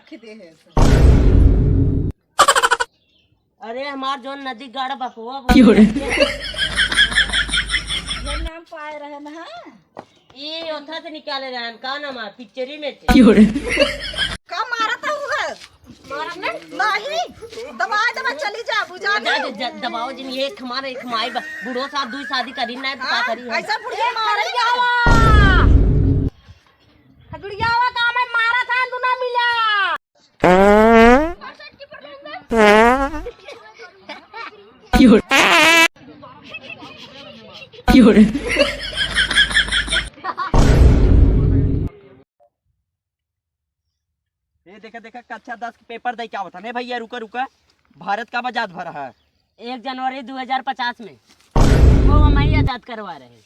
रखे दे है। अरे हमार जो नदी गाड़ बकुआ ये नाम पाए रहे ना ये ओथा से निकाले रहे हैं का नाम है पिक्चरी में थे का मारा था हुआ मारा नहीं दबा दबा चली जा बुझा दे दबाओ जिन ये हमारे एक माई बूढ़ो साथ दूई शादी करी ना का करी है ऐसा बुढ़िया मारे गुड़ियावा का मैं मारा था तू ना मिला ये देखा देखा कक्षा 10 के पेपर दे क्या होता नहीं भैया रुका रुका भारत का आजाद भरा है 1 जनवरी 2050 में वो हम ही आजाद करवा रहे हैं